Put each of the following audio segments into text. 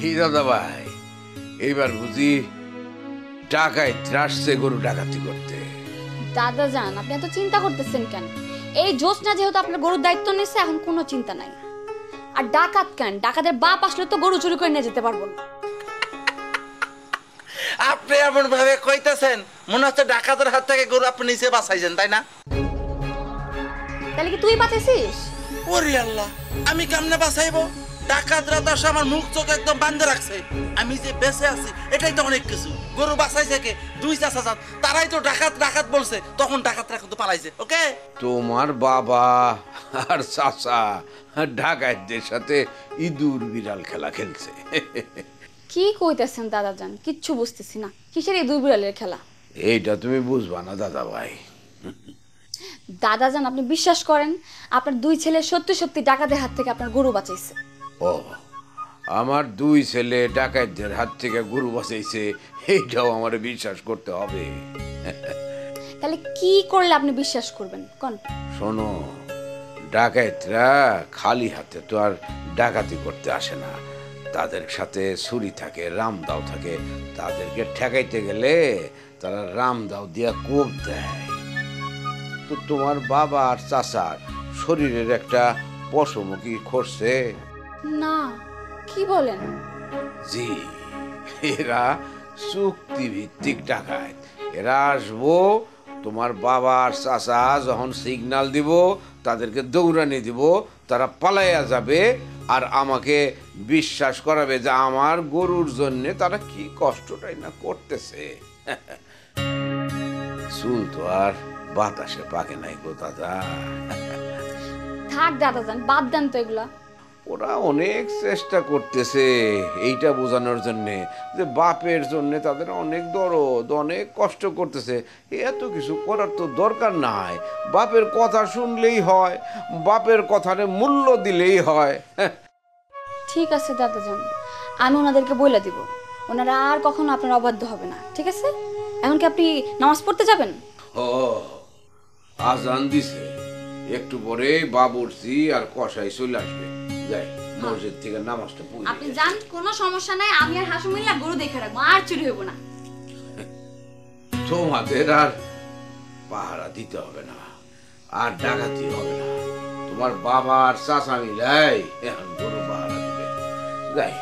কি দাদা ভাই, এইবার বুঝি টাকায় ত্রাসছে গরু ডাকাতি করতে? দাদা যান, আপনি এত চিন্তা করতেছেন কেন? এই জোসনা যেহেতু আপনার গরুর দায়িত্ব নিচ্ছে, এখন কোনো চিন্তা নাই। আর ডাকাত কেন? ডাকাতের বাপ আসলে তো গরু চুরি করে নিয়ে যেতে পারবো না। আপনি এমন ভাবে কইতেছেন মনে হচ্ছে ডাকাতের হাত থেকে গরু আপনি নিচে বাঁচাইছেন, তাই না? তাহলে কি তুই বাঁচাইছিস? ওরে আল্লাহ, আমি কেমনে বাঁচাইবো? ডাকাতরা তো আমার মুখ চোখ একদম বান্ধে রাখছে। আমি যে বেঁচে আছি এটাই তো অনেক কিছু। গরু বাঁচাইছে কে? দুই চাচা যান, তারাই তো ডাকাত ডাকাত বলছে, তখন ডাকাতরা কিন্তু পালাইছে। ওকে, তোমার বাবা আর চাচা ডাকাতদের সাথে ইঁদুর বিড়াল খেলা খেলছে। কি কইতেছেন দাদা যান? কিচ্ছু বুঝতেছি না। কিসের এই দুই বিড়ালের খেলা? এইটা তুমি বুঝবা না দাদা ভাই। দাদা যান, আপনি বিশ্বাস করেন আপনার দুই ছেলে সত্যি সত্যি ডাকাতের হাত থেকে আপনার গরু বাঁচাইছে? ও, আমার দুই ছেলে ডাকাতদের হাত থেকে গরু বাঁচাইছে, এইটাও আমার বিশ্বাস করতে হবে। তাহলে কি করলে আপনি বিশ্বাস করবেন কোন? শোনো, ডাকাতরা খালি হাতে তো আর ডাকাতি করতে আসে না। তাদের সাথে ছুরি থাকে, রামদাও থাকে। তাদেরকে ঠেকাইতে গেলে তারা রামদাও দিয়া কোপ দেয়। তো তোমার বাবা আর চাচার শরীরের একটা পশমও কি খসছে? না, কি বলেন? জি, এরা চুক্তিভিত্তিক ডাকাত। এরা আসবো, তোমার বাবা আর চাচা যখন সিগন্যাল দিব তাদেরকে দৌড়ানি দিব, তারা পালাইয়া যাবে আর আমাকে বিশ্বাস করাবে যে আমার গরুর জন্য তারা কি কষ্টটাই না করতেছে। চুল তো আর বাতাসে পাকে নাই গো দাদা। থাক দাদা যান, বাদ দেন তো এগুলা। ওরা অনেক চেষ্টা করতেছে এইটা বোঝানোর জন্যে যে বাপের জন্যে তাদের অনেক দরদ, অনেক কষ্ট করতেছে। এত কিছু করার তো দরকার নাই। বাপের কথা শুনলেই হয়, বাপের কথারে মূল্য দিলেই হয়। ঠিক আছে দাদা যান, আমি ওনাদেরকে বলে দিব। ওনারা আর কখনো আপনার অবাধ্য হবে না, ঠিক আছে? এখন কি আপনি নামাজ পড়তে যাবেন? ও, আজান দিছে, একটু পরে বাবুর্চি আর কষাই চলে আসবে। যাই মসজিদ থেকে নামাজটা পড়ি। আপনি যান, কোনো সমস্যা নাই। আমি আর হাসু মিল্লা গরু দেখে রাখবো, আর চুরি হইব না। তোমাদের আর পাহারা দিতে হবে না, আর ডাকাতি হবে না। তোমার বাবা আর চাচা মিলাই এখন গরু পাহারা দিবে। যাই,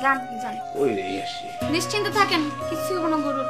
যান যান, ওই রে এসে নিশ্চিন্ত থাকেন, কিছু হইব না গরুর।